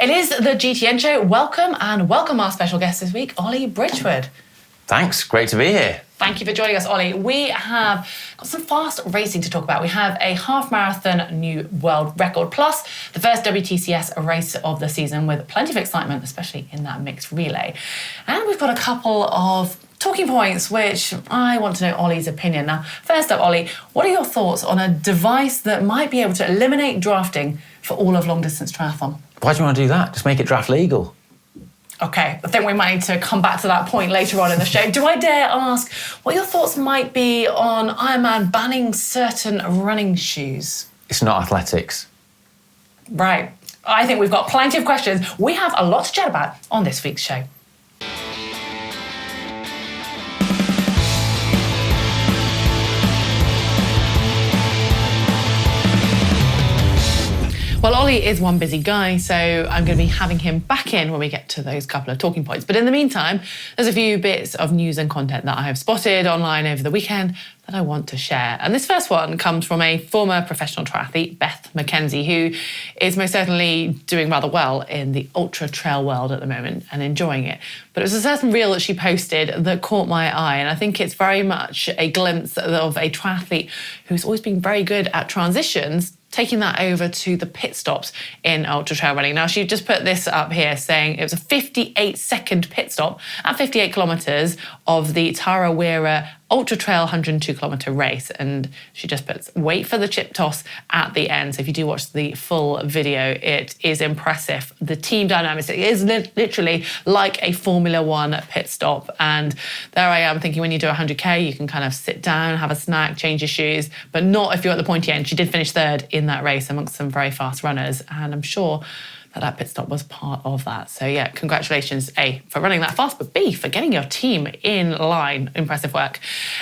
It is the GTN Show. Welcome our special guest this week, Ollie Bridgewood. Thanks, great to be here. Thank you for joining us, Ollie. We have got some fast racing to talk about. We have a half marathon new world record, plus the first WTCS race of the season with plenty of excitement, especially in that mixed relay. And we've got a couple of talking points, which I want to know Ollie's opinion. Now, first up, Ollie, what are your thoughts on a device that might be able to eliminate drafting for all of long-distance triathlon? Why do you want to do that? Just make it draft legal. Okay, I think we might need to come back to that point later on in the show. Do I dare ask what your thoughts might be on IRONMAN banning certain running shoes? It's not athletics. Right. I think we've got plenty of questions. We have a lot to chat about on this week's show. Well, Ollie is one busy guy, so I'm going to be having him back in when we get to those couple of talking points. But in the meantime, there's a few bits of news and content that I have spotted online over the weekend that I want to share. And this first one comes from a former professional triathlete, Beth McKensie, who is most certainly doing rather well in the ultra trail world at the moment and enjoying it. But it was a certain reel that she posted that caught my eye, and I think it's very much a glimpse of a triathlete who's always been very good at transitions, taking that over to the pit stops in ultra trail running. Now, she just put this up here saying it was a 58-second pit stop at 58 kilometres of the Tarawera Ultra Trail 102-kilometre race. And she just puts, wait for the chip toss at the end. So if you do watch the full video, it is impressive. The team dynamics, it is literally like a Formula One pit stop. And there I am thinking, when you do 100K, you can kind of sit down, have a snack, change your shoes, but not if you're at the pointy end. She did finish third in that race amongst some very fast runners. And I'm sure that pit stop was part of that. So yeah, congratulations, A, for running that fast, but B, for getting your team in line. Impressive work.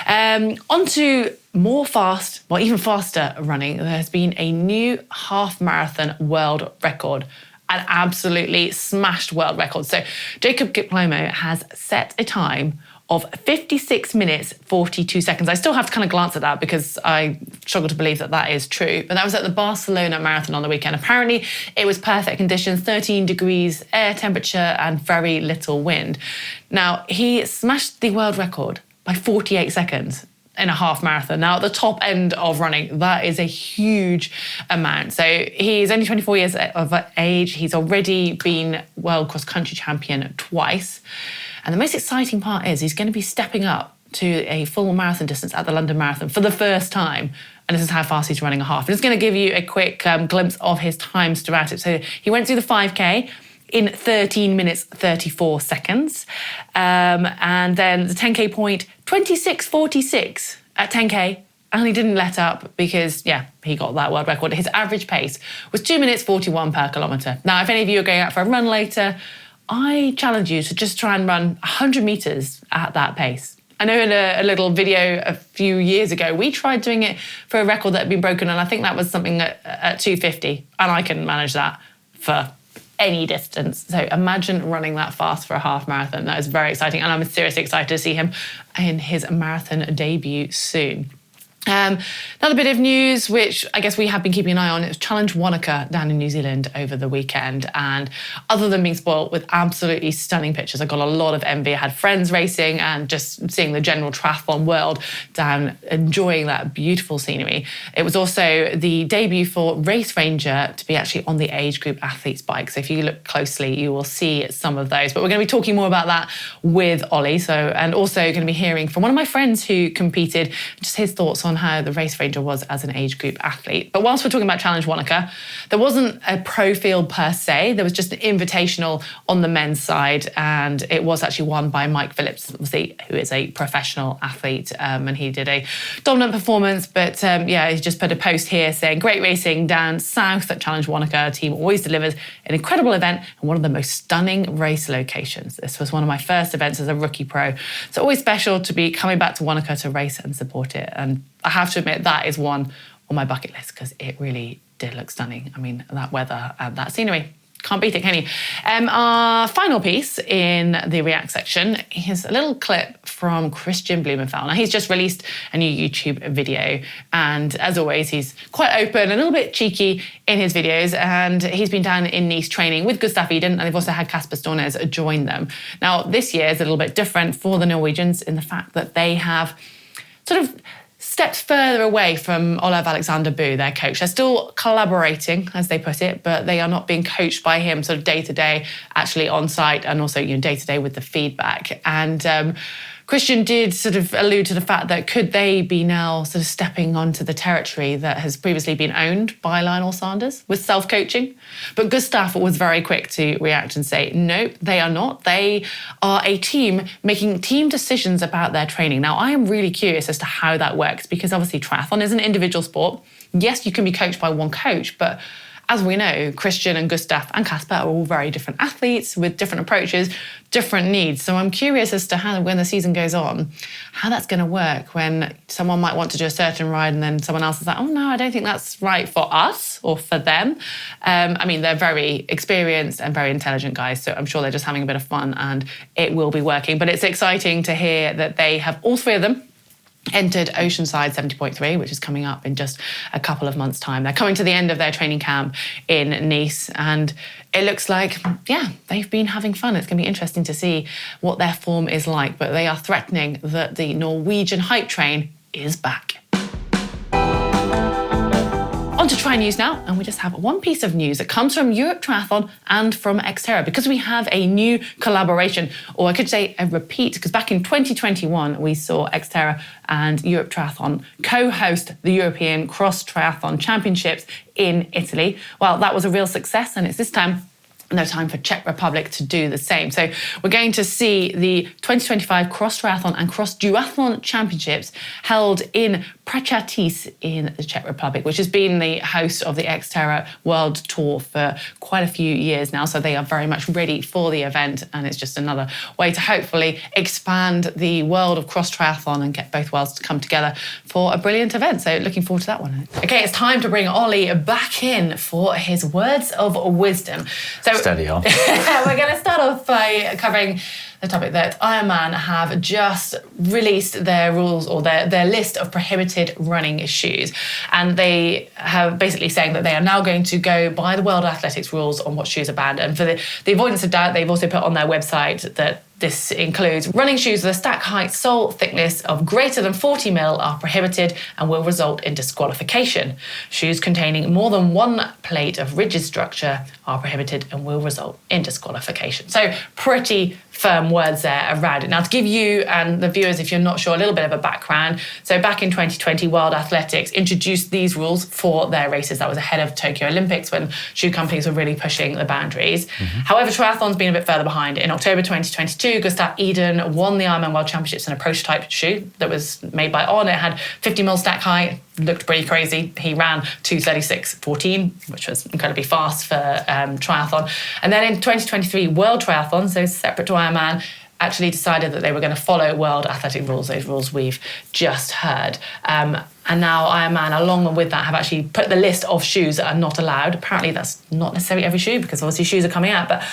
On to more fast, well, even faster running. There's been a new half marathon world record, an absolutely smashed world record. So Jacob Giplomo has set a time of 56 minutes, 42 seconds. I still have to kind of glance at that because I struggle to believe that that is true. But that was at the Barcelona Marathon on the weekend. Apparently, it was perfect conditions, 13 degrees air temperature and very little wind. Now, he smashed the world record by 48 seconds in a half marathon. Now, at the top end of running, that is a huge amount. So he's only 24 years of age. He's already been world cross-country champion twice. And the most exciting part is he's going to be stepping up to a full marathon distance at the London Marathon for the first time. And this is how fast he's running a half. I'm just going to give you a quick glimpse of his times throughout it. So he went through the 5K in 13 minutes, 34 seconds. And then the 10K point, 26:46 at 10K. And he didn't let up because, yeah, he got that world record. His average pace was 2 minutes 41 per kilometre. Now, if any of you are going out for a run later, I challenge you to just try and run 100 metres at that pace. I know in a little video a few years ago, we tried doing it for a record that had been broken, and I think that was something at 250, and I couldn't manage that for any distance. So imagine running that fast for a half marathon. That is very exciting, and I'm seriously excited to see him in his marathon debut soon. Another bit of news, which I guess we have been keeping an eye on, it was Challenge Wanaka down in New Zealand over the weekend. And other than being spoiled with absolutely stunning pictures, I got a lot of envy. I had friends racing and just seeing the general triathlon world down, enjoying that beautiful scenery. It was also the debut for Race Ranger to be actually on the age group athletes bike. So if you look closely, you will see some of those. But we're going to be talking more about that with Ollie. And also going to be hearing from one of my friends who competed, just his thoughts on how the Race Ranger was as an age group athlete. But whilst we're talking about Challenge Wanaka, there wasn't a pro field per se. There was just an invitational on the men's side, and it was actually won by Mike Phillips, obviously, who is a professional athlete, and he did a dominant performance. But yeah, he just put a post here saying, great racing down south at Challenge Wanaka. Our team always delivers an incredible event and one of the most stunning race locations. This was one of my first events as a rookie pro. So always special to be coming back to Wanaka to race and support it. And I have to admit, that is one on my bucket list because it really did look stunning. I mean, that weather and that scenery. Can't beat it, can you? Our final piece in the React section is a little clip from Kristian Blummenfelt. Now, he's just released a new YouTube video, and as always, he's quite open, a little bit cheeky in his videos, and he's been down in Nice training with Gustav Iden, and they've also had Kasper Stornes join them. Now, this year is a little bit different for the Norwegians in the fact that they have sort of stepped further away from Olav Alexander Boo, their coach. They're still collaborating, as they put it, but they are not being coached by him sort of day to day, actually on site, and also day to day with the feedback. And Kristian did sort of allude to the fact that could they be now sort of stepping onto the territory that has previously been owned by Lionel Sanders with self-coaching? But Gustav was very quick to react and say, no, they are not. They are a team making team decisions about their training. Now, I am really curious as to how that works, because obviously triathlon is an individual sport. Yes, you can be coached by one coach, but as we know, Kristian and Gustav and Kasper are all very different athletes with different approaches, different needs. So I'm curious as to how, when the season goes on, how that's going to work when someone might want to do a certain ride and then someone else is like, oh no, I don't think that's right for us or for them. I mean, they're very experienced and very intelligent guys, so I'm sure they're just having a bit of fun and it will be working. But it's exciting to hear that they have, all three of them, entered Oceanside 70.3, which is coming up in just a couple of months' time. They're coming to the end of their training camp in Nice, and it looks like, yeah, they've been having fun. It's going to be interesting to see what their form is like, but they are threatening that the Norwegian hype train is back. On to Tri News now, and we just have one piece of news that comes from Europe Triathlon and from XTERRA, because we have a new collaboration, or I could say a repeat, because back in 2021, we saw XTERRA and Europe Triathlon co-host the European Cross Triathlon Championships in Italy. Well, that was a real success, and it's this time no time for Czech Republic to do the same. So we're going to see the 2025 Cross Triathlon and Cross Duathlon Championships held in Prachatice in the Czech Republic, which has been the host of the XTERRA World Tour for quite a few years now. So they are very much ready for the event, and it's just another way to hopefully expand the world of cross triathlon and get both worlds to come together for a brilliant event. So looking forward to that one. Okay, it's time to bring Ollie back in for his words of wisdom. So steady on. We're going to start off by covering the topic that IRONMAN have just released their rules, or their list of prohibited running shoes. And they have basically saying that they are now going to go by the World Athletics rules on what shoes are banned. And for the avoidance of doubt, they've also put on their website that this includes running shoes with a stack height sole thickness of greater than 40 mil are prohibited and will result in disqualification. Shoes containing more than one plate of rigid structure are prohibited and will result in disqualification. So pretty firm words there around it. Now, to give you and the viewers, if you're not sure, a little bit of a background. So back in 2020, World Athletics introduced these rules for their races. That was ahead of Tokyo Olympics, when shoe companies were really pushing the boundaries. However, triathlon's been a bit further behind. In October 2022, Gustav Iden won the Ironman World Championships in a prototype shoe that was made by On. It had 50 mil stack height, looked pretty crazy. He ran 2:36.14, which was incredibly fast for triathlon. And then in 2023, World Triathlon, so separate to Ironman, actually decided that they were going to follow World Athletic rules, those rules we've just heard. And now Ironman, along with that, have actually put the list of shoes that are not allowed. Apparently that's not necessarily every shoe, because obviously shoes are coming out, but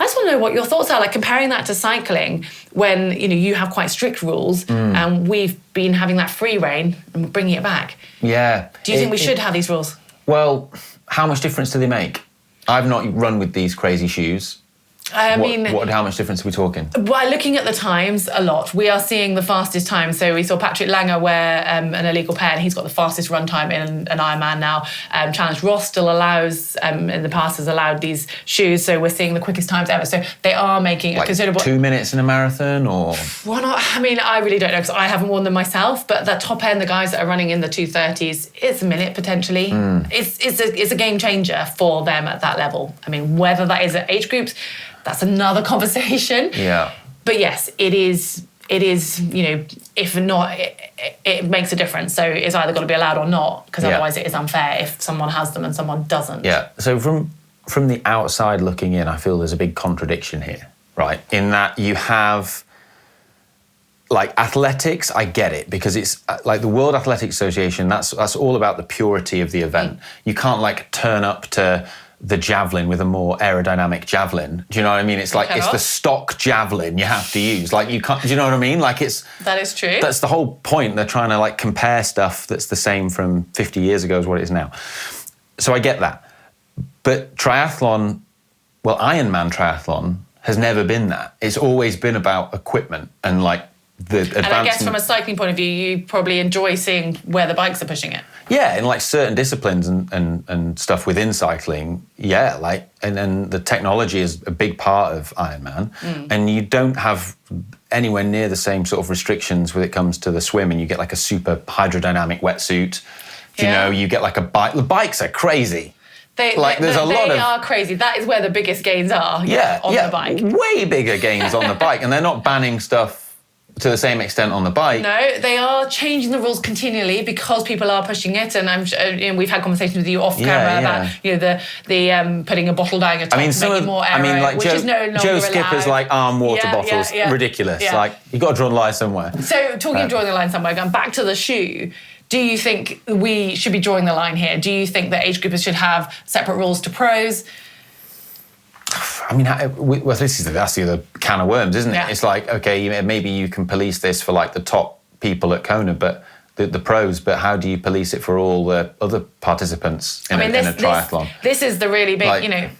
I just want to know what your thoughts are, like comparing that to cycling, when you have quite strict rules, and we've been having that free rein and we're bringing it back. Yeah. Do you think we should have these rules? Well, how much difference do they make? I've not run with these crazy shoes. How much difference are we talking? By looking at the times, a lot. We are seeing the fastest time. So we saw Patrick Langer wear an illegal pair, and he's got the fastest run time in an Ironman now. Challenge Ross still allows, in the past has allowed these shoes, so we're seeing the quickest times ever. So they are making a considerable... 2 minutes in a marathon, or...? Why not? I mean, I really don't know, because I haven't worn them myself, but the top end, the guys that are running in the 2:30s, it's a minute potentially. It's a game changer for them at that level. I mean, whether that is at age groups, that's another conversation. Yeah. But yes, it is, if not, it makes a difference. So it's either got to be allowed or not, because otherwise it is unfair if someone has them and someone doesn't. Yeah. So from the outside looking in, I feel there's a big contradiction here, right? In that you have, like, athletics, I get it, because it's like the World Athletics Association, that's all about the purity of the event. You can't, like, turn up to the javelin with a more aerodynamic javelin. Do you know what I mean? It's like, it's the stock javelin you have to use. Like, you can't, do you know what I mean? Like, that is true. That's the whole point. They're trying to like compare stuff that's the same from 50 years ago as what it is now. So I get that. But triathlon, well, Ironman triathlon has never been that. It's always been about equipment and like the advancement. And I guess from a cycling point of view, you probably enjoy seeing where the bikes are pushing it. Yeah, in like certain disciplines and stuff within cycling, yeah, like, and then the technology is a big part of Ironman, and you don't have anywhere near the same sort of restrictions when it comes to the swim, and you get like a super hydrodynamic wetsuit, you know, you get like a bike, the bikes are crazy. They are crazy. That is where the biggest gains are on the bike. Way bigger gains on the bike, and they're not banning stuff to the same extent on the bike. No, they are changing the rules continually because people are pushing it, and I'm sure, you know, we've had conversations with you off camera about, you know, the putting a bottle down your top, making it more aero, like which is no longer Joe Skipper's allowed. like arm water bottles, ridiculous. Yeah. Like, you've got to draw the line somewhere. So talking of drawing the line somewhere, going back to the shoe, do you think we should be drawing the line here? Do you think that age groupers should have separate rules to pros? I mean, well, that's the other can of worms, isn't it? Yeah. It's like, okay, maybe you can police this for like the top people at Kona, but the pros, but how do you police it for all the other participants in a triathlon? This is the really big, you know,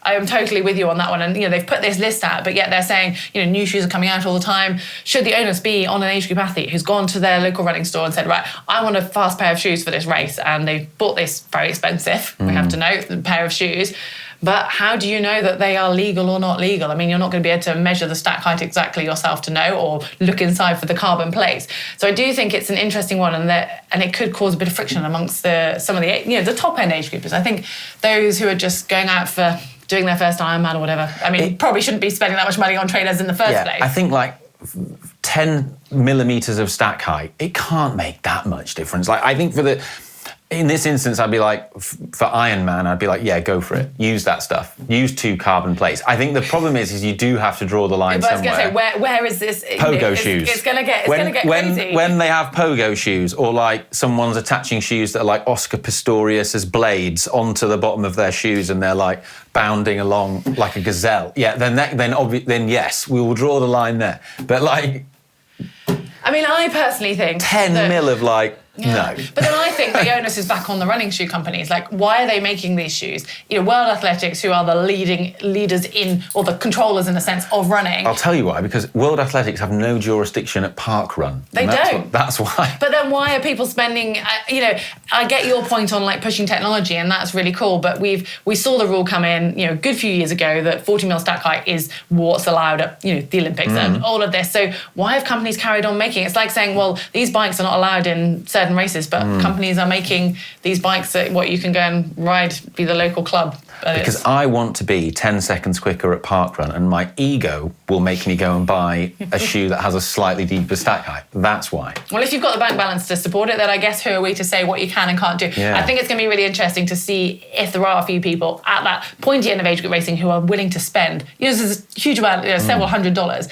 I am totally with you on that one. And, you know, they've put this list out, but yet they're saying, you know, new shoes are coming out all the time. Should the onus be on an age group athlete who's gone to their local running store and said, right, I want a fast pair of shoes for this race, and they've bought this very expensive, we have to know, pair of shoes. But how do you know that they are legal or not legal? I mean, you're not going to be able to measure the stack height exactly yourself to know, or look inside for the carbon plates. So I do think it's an interesting one, and it could cause a bit of friction amongst some of the top end age groupers. I think those who are just going out for doing their first Ironman or whatever, I mean, probably shouldn't be spending that much money on trainers in the first place. I think like 10 millimeters of stack height, it can't make that much difference. Like, I think in this instance, I'd be like, for Ironman, I'd be like, yeah, go for it. Use that stuff. Use 2 carbon plates. I think the problem is you do have to draw the line somewhere. But I was going to say, where is this? Pogo shoes. It's going to get crazy. When they have pogo shoes, or like someone's attaching shoes that are like Oscar Pistorius's blades onto the bottom of their shoes, and they're like bounding along like a gazelle. Yeah, then yes, we will draw the line there. But like, I mean, I personally think 10 mil of like. No. But then I think the onus is back on the running shoe companies. Like, why are they making these shoes? You know, World Athletics, who are the leaders in, or the controllers in a sense, of running. I'll tell you why, because World Athletics have no jurisdiction at parkrun. They don't. That's why. But then why are people spending, you know, I get your point on like pushing technology, and that's really cool, but we saw the rule come in, you know, a good few years ago that 40 mil stack height is what's allowed at, you know, the Olympics and all of this. So why have companies carried on making it? It's like saying, well, these bikes are not allowed in certain races, but companies are making these bikes that what you can go and ride via the local club. Because I want to be 10 seconds quicker at parkrun, and my ego will make me go and buy a shoe that has a slightly deeper stack height. That's why. Well, if you've got the bank balance to support it, then I guess who are we to say what you can and can't do? Yeah. I think it's going to be really interesting to see if there are a few people at that pointy end of age group racing who are willing to spend, you know, there's a huge amount, you know, several $100s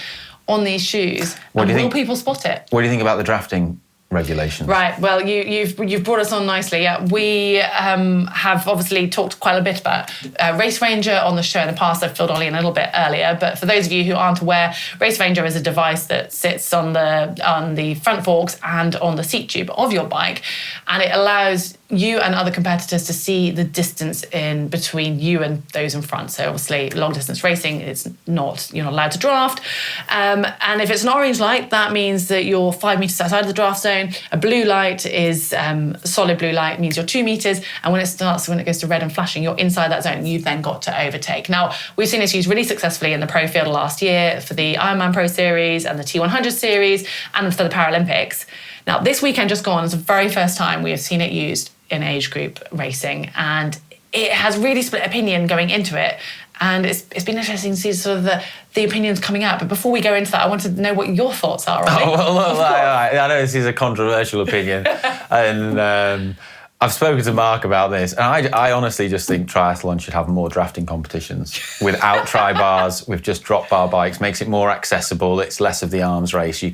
on these shoes. Will people spot it? What do you think about the drafting regulations? Right, well, you've brought us on nicely. We have obviously talked quite a bit about Race Ranger on the show in the past. I've filled Ollie in a little bit earlier, but for those of you who aren't aware, Race Ranger is a device that sits on the front forks and on the seat tube of your bike, and it allows you and other competitors to see the distance in between you and those in front. So obviously, long distance racing, you're not allowed to draft. And if it's an orange light, that means that you're 5 meters outside of the draft zone. A blue light is solid blue light, means you're 2 meters. And when it goes to red and flashing, you're inside that zone. You've then got to overtake. Now, we've seen this used really successfully in the pro field last year for the Ironman Pro Series and the T100 Series and for the Paralympics. Now, this weekend just gone is the very first time we have seen it used in age group racing, and it has really split opinion going into it, and it's been interesting to see sort of the opinions coming out. But before we go into that, I want to know what your thoughts are, Ollie. I know this is a controversial opinion, and I've spoken to Mark about this, and I honestly just think triathlon should have more drafting competitions without tri-bars, with just drop bar bikes. Makes it more accessible. It's less of the arms race.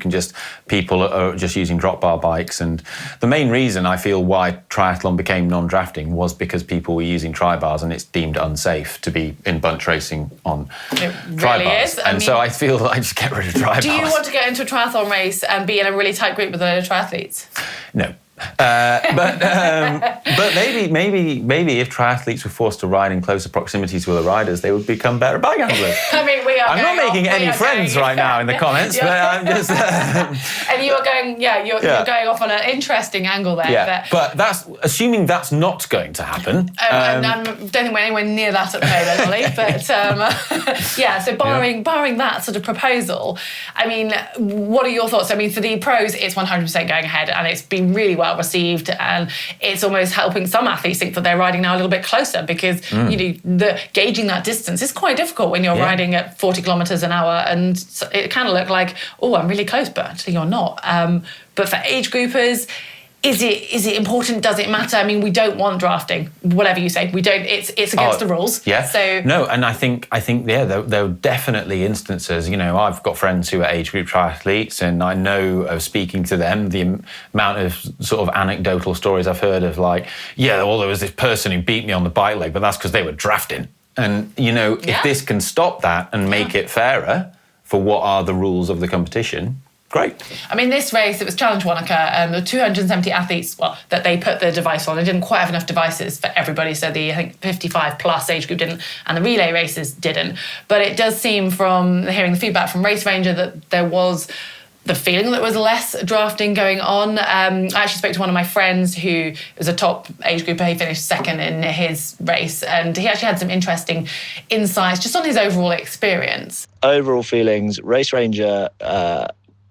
People are just using drop bar bikes. And the main reason I feel why triathlon became non-drafting was because people were using tri-bars, and it's deemed unsafe to be in bunch racing on tri-bars. So I feel that I just get rid of tri-bars. Do you want to get into a triathlon race and be in a really tight group with other triathletes? No. But maybe if triathletes were forced to ride in closer proximity to other riders, they would become better bike handlers. I mean, I'm not making any friends right now in the comments, but I'm just. And you are going, you're going off on an interesting angle there. Yeah, but that's assuming that's not going to happen. I don't think we're anywhere near that at the moment, Ollie. But so barring that sort of proposal, I mean, what are your thoughts? I mean, for the pros, it's 100% going ahead, and it's been really well received, and it's almost helping some athletes think that they're riding now a little bit closer, because gauging that distance is quite difficult when you're riding at 40 kilometers an hour, and it kind of look like, oh, I'm really close, but actually you're not. But for age groupers, is it important? Does it matter? I mean, we don't want drafting. Whatever you say, we don't. It's against the rules. Yeah. So no, and I think there are definitely instances. I've got friends who are age group triathletes, and I know of speaking to them the amount of sort of anecdotal stories I've heard of, like, there was this person who beat me on the bike leg, but that's because they were drafting. And if this can stop that and make it fairer for what are the rules of the competition. Great. I mean, this race, it was Challenge Wanaka, and the 270 athletes, that they put the device on. They didn't quite have enough devices for everybody, so I think 55 plus age group didn't, and the relay races didn't. But it does seem, from hearing the feedback from Race Ranger, that there was the feeling that there was less drafting going on. I actually spoke to one of my friends who was a top age grouper. He finished second in his race, and he actually had some interesting insights just on his overall experience. Overall feelings, Race Ranger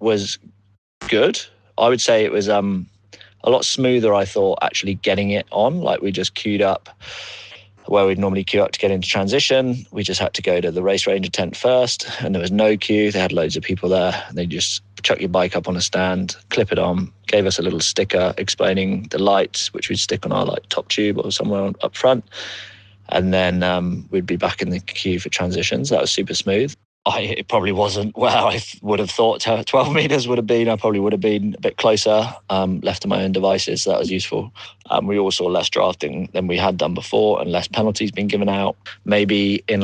was good. I would say it was a lot smoother, I thought, actually getting it on. Like, we just queued up where we'd normally queue up to get into transition. We just had to go to the Race Ranger tent first, and there was no queue. They had loads of people there. They just chuck your bike up on a stand, clip it on, gave us a little sticker explaining the lights, which we'd stick on our top tube or somewhere up front. And then we'd be back in the queue for transitions. That was super smooth. It probably wasn't where I would have thought 12 metres would have been. I probably would have been a bit closer, left to my own devices. So that was useful. We also saw less drafting than we had done before, and less penalties being given out. Maybe in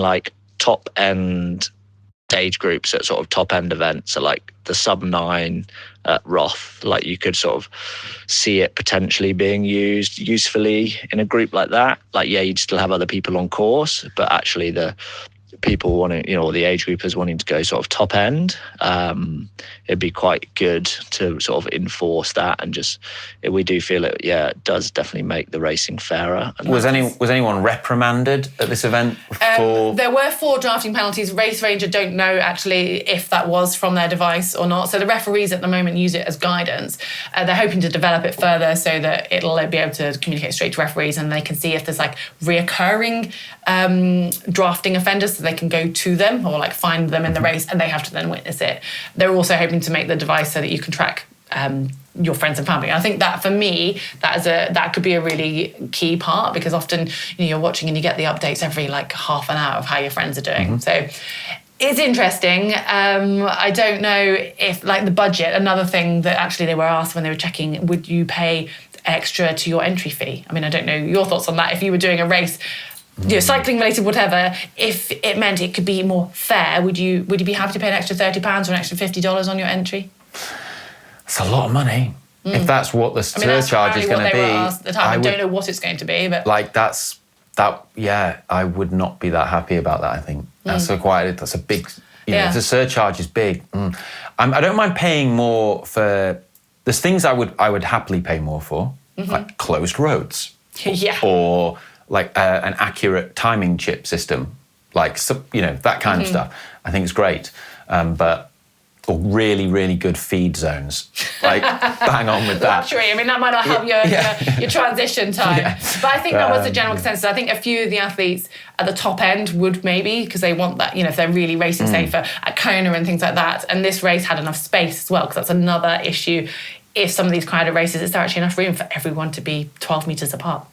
top end age groups at sort of top end events, so like the sub-9 at Roth, you could sort of see it potentially being used usefully in a group like that. You'd still have other people on course, but actually the people wanting, the age groupers wanting to go sort of top end, it'd be quite good to sort of enforce that, and we do feel it does definitely make the racing fairer. And was anyone reprimanded at this event for? There were 4 drafting penalties. Race Ranger don't know actually if that was from their device or not, so the referees at the moment use it as guidance. They're hoping to develop it further so that it'll be able to communicate straight to referees, and they can see if there's reoccurring drafting offenders, so they can go to them or find them in the race, and they have to then witness it. They're also hoping to make the device so that you can track your friends and family. I think that, for me, that could be a really key part, because often you're watching and you get the updates every half an hour of how your friends are doing. So it's interesting. I don't know if the budget, another thing that actually they were asked when they were checking, would you pay extra to your entry fee? I mean, I don't know your thoughts on that. If you were doing a race, cycling related, whatever, if it meant it could be more fair, would you be happy to pay an extra £30 or an extra $50 on your entry? It's a lot of money. If that's what the surcharge is going to be. At the time. I don't know what it's going to be, but I would not be that happy about that. I think that's a big. If the surcharge is big, I don't mind paying more for. There's things I would happily pay more for, like closed roads, or an accurate timing chip system, that kind of stuff. I think it's great, or really, really good feed zones. Bang on with that. Luxury. I mean, that might not help your transition time. But I think that was the general consensus. I think a few of the athletes at the top end would maybe, because they want that, if they're really racing safer at Kona and things like that. And this race had enough space as well, because that's another issue. if some of these crowded races, is there actually enough room for everyone to be 12 metres apart?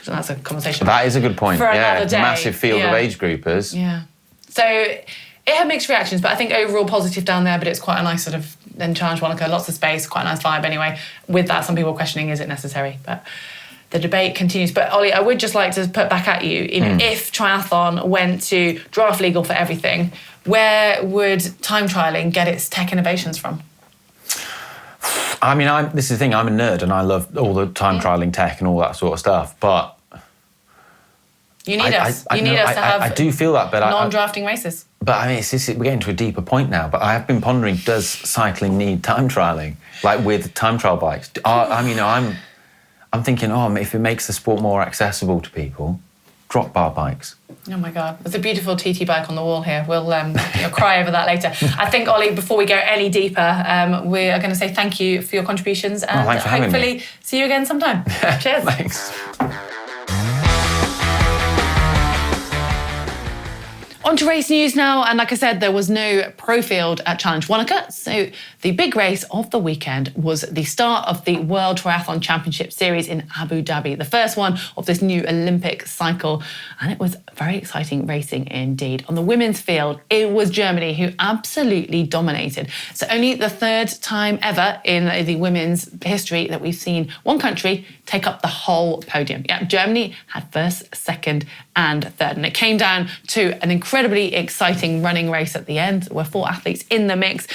That's a conversation. That is a good point. For another day. Massive field of age groupers. Yeah. So it had mixed reactions, but I think overall positive down there, but it's quite a nice sort of then challenge Wanaka, lots of space, quite a nice vibe anyway. With that, some people are questioning, is it necessary? But the debate continues. But Ollie, I would just like to put back at you, if triathlon went to draft legal for everything, where would time trialling get its tech innovations from? I mean, this is the thing, I'm a nerd and I love all the time trialling tech and all that sort of stuff, but... You need us. You need us to have I do feel that, but non-drafting races. But I mean, we're getting to a deeper point now, but I have been pondering, does cycling need time trialling? Like with time trial bikes? I'm thinking, if it makes the sport more accessible to people, drop bar bikes. Oh my God, there's a beautiful TT bike on the wall here. We'll cry over that later. I think, Ollie, before we go any deeper, we are going to say thank you for your contributions and thanks for having me. hopefully see you again sometime. Cheers. Thanks. On to race news now, and like I said, there was no pro field at Challenge Wanaka, so the big race of the weekend was the start of the World Triathlon Championship Series in Abu Dhabi, the first one of this new Olympic cycle, and it was very exciting racing indeed. On the women's field, it was Germany who absolutely dominated. So only the third time ever in the women's history that we've seen one country take up the whole podium. Yeah, Germany had first, second, and third, and it came down to an incredibly exciting running race at the end. There were 4 athletes in the mix.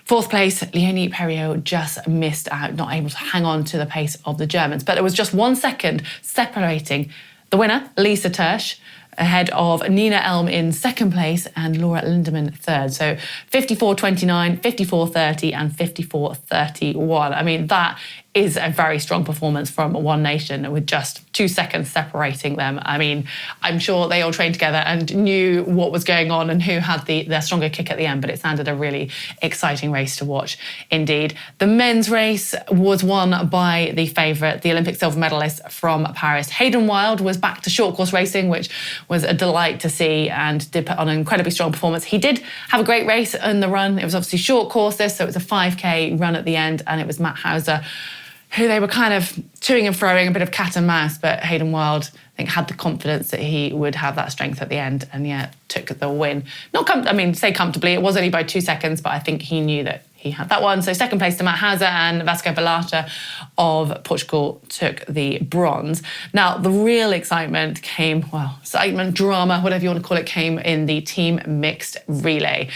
Fourth place, Leonie Perriot just missed out, not able to hang on to the pace of the Germans. But there was just 1 second separating the winner, Lisa Tersch, ahead of Nina Elm in second place and Laura Lindemann third. So 54.29, 54.30 and 54.31. I mean, that is a very strong performance from one nation with just 2 seconds separating them. I mean, I'm sure they all trained together and knew what was going on and who had their stronger kick at the end, but it sounded a really exciting race to watch indeed. The men's race was won by the favourite, the Olympic silver medalist from Paris. Hayden Wilde was back to short course racing, which was a delight to see, and did put on an incredibly strong performance. He did have a great race in the run. It was obviously short courses, so it was a 5K run at the end, and it was Matt Hauser who they were kind of toing and froing, a bit of cat and mouse, but Hayden Wilde, I think, had the confidence that he would have that strength at the end, and yet took the win. Say comfortably, it was only by 2 seconds, but I think he knew that he had that one. So second place to Matt Hauser, and Vasco Balata of Portugal took the bronze. Now, the real excitement drama, whatever you want to call it, came in the team mixed relay.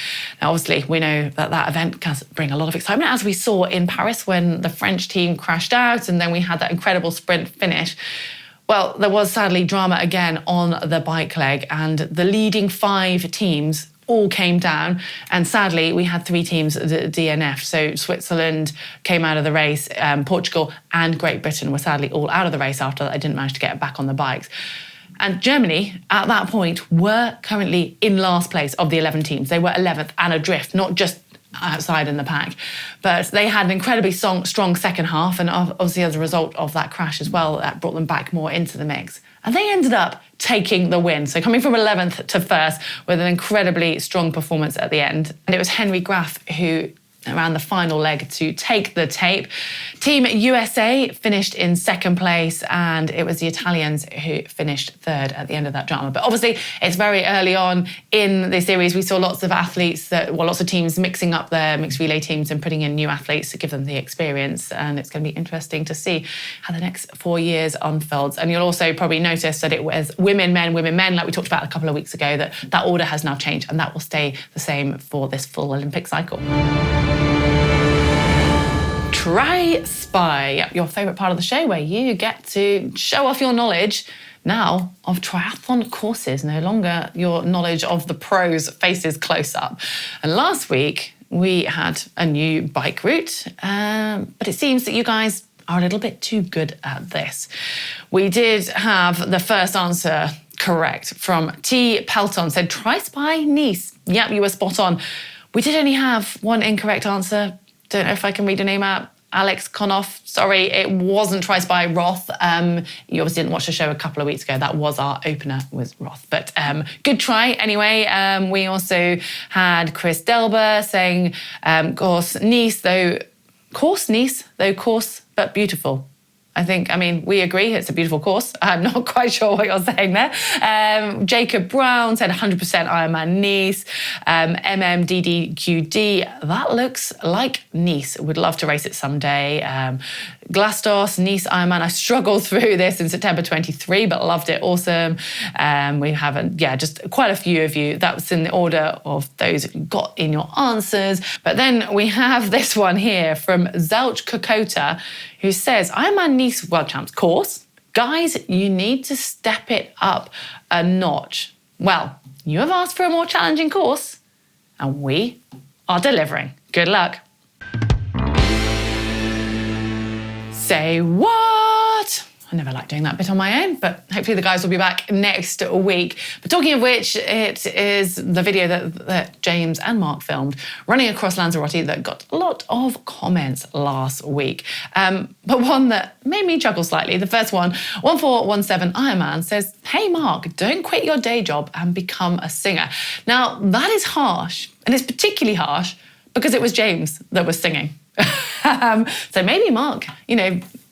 Now, obviously, we know that event can bring a lot of excitement, as we saw in Paris when the French team crashed out, and then we had that incredible sprint finish. Well, there was sadly drama again on the bike leg, and the leading 5 teams all came down, and sadly we had 3 teams that DNF. So Switzerland came out of the race, Portugal and Great Britain were sadly all out of the race after they didn't manage to get back on the bikes. And Germany, at that point, were currently in last place of the 11 teams. They were 11th and adrift, not just outside in the pack. But they had an incredibly strong second half, and obviously as a result of that crash as well, that brought them back more into the mix. And they ended up taking the win. So coming from 11th to 1st with an incredibly strong performance at the end. And it was Henry Graff who ran the final leg to take the tape. Team USA finished in second place, and it was the Italians who finished third at the end of that drama. But obviously, it's very early on in the series. We saw lots of lots of teams mixing up their mixed relay teams and putting in new athletes to give them the experience. And it's going to be interesting to see how the next 4 years unfolds. And you'll also probably notice that it was women, men, like we talked about a couple of weeks ago, that order has now changed, and that will stay the same for this full Olympic cycle. Try Spy, your favourite part of the show, where you get to show off your knowledge now of triathlon courses, no longer your knowledge of the pros' faces close up. And last week we had a new bike route, but it seems that you guys are a little bit too good at this. We did have the first answer correct from T. Pelton, said Try Spy Nice. Yep, you were spot on. We did only have one incorrect answer. Don't know if I can read your name out. Alex Konoff, sorry, it wasn't Try Spy Roth. You obviously didn't watch the show a couple of weeks ago. That was our opener, was Roth. But good try anyway. We also had Chris Delber saying, of course, Nice, though Course Nice, though coarse but beautiful. I mean, we agree it's a beautiful course. I'm not quite sure what you're saying there. Jacob Brown said 100% Ironman Nice. MMDDQD, that looks like Nice. Would love to race it someday. Glastos, Nice Ironman. I struggled through this in September 23, but loved it. Awesome. We haven't, just quite a few of you. That was in the order of those who got in your answers. But then we have this one here from Zelch Kokota, who says, Ironman Nice World Champs course. Guys, you need to step it up a notch. Well, you have asked for a more challenging course, and we are delivering. Good luck. Say what? I never like doing that bit on my own, but hopefully the guys will be back next week. But talking of which, it is the video that James and Mark filmed running across Lanzarote that got a lot of comments last week. But one that made me chuckle slightly. The first one, 1417 Ironman, says, hey Mark, don't quit your day job and become a singer. Now, that is harsh, and it's particularly harsh because it was James that was singing. So maybe Mark,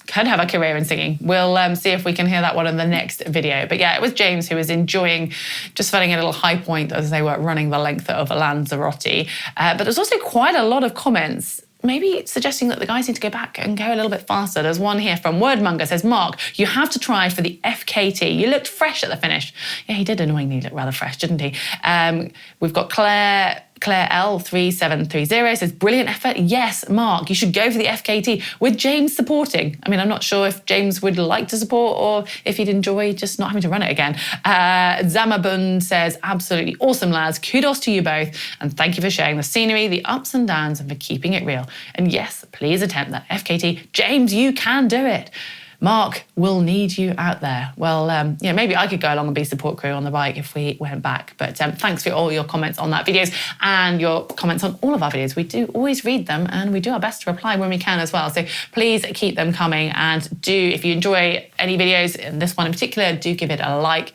could have a career in singing. We'll see if we can hear that one in the next video. But yeah, it was James who was enjoying just finding a little high point as they were running the length of Lanzarote. But there's also quite a lot of comments maybe suggesting that the guys need to go back and go a little bit faster. There's one here from Wordmonger, says, Mark, you have to try for the FKT. You looked fresh at the finish. Yeah, he did annoyingly look rather fresh, didn't he? We've got Claire L3730 says, brilliant effort. Yes, Mark, you should go for the FKT with James supporting. I mean, I'm not sure if James would like to support or if he'd enjoy just not having to run it again. Zamabun says, absolutely awesome, lads. Kudos to you both. And thank you for sharing the scenery, the ups and downs, and for keeping it real. And yes, please attempt that FKT. James, you can do it. Mark, we'll need you out there. Well, maybe I could go along and be support crew on the bike if we went back. But thanks for all your comments on that videos and your comments on all of our videos. We do always read them and we do our best to reply when we can as well. So please keep them coming, and if you enjoy any videos, and this one in particular, do give it a like.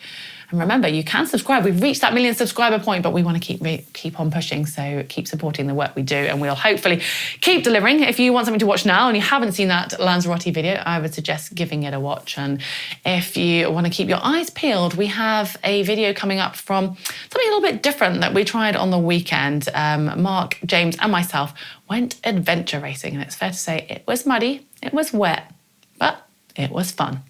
And remember, you can subscribe. We've reached that 1 million subscriber point, but we want to keep on pushing. So keep supporting the work we do, and we'll hopefully keep delivering. If you want something to watch now and you haven't seen that Lanzarote video, I would suggest giving it a watch. And if you want to keep your eyes peeled, we have a video coming up from something a little bit different that we tried on the weekend. Mark, James, and myself went adventure racing, and it's fair to say it was muddy, it was wet, but it was fun.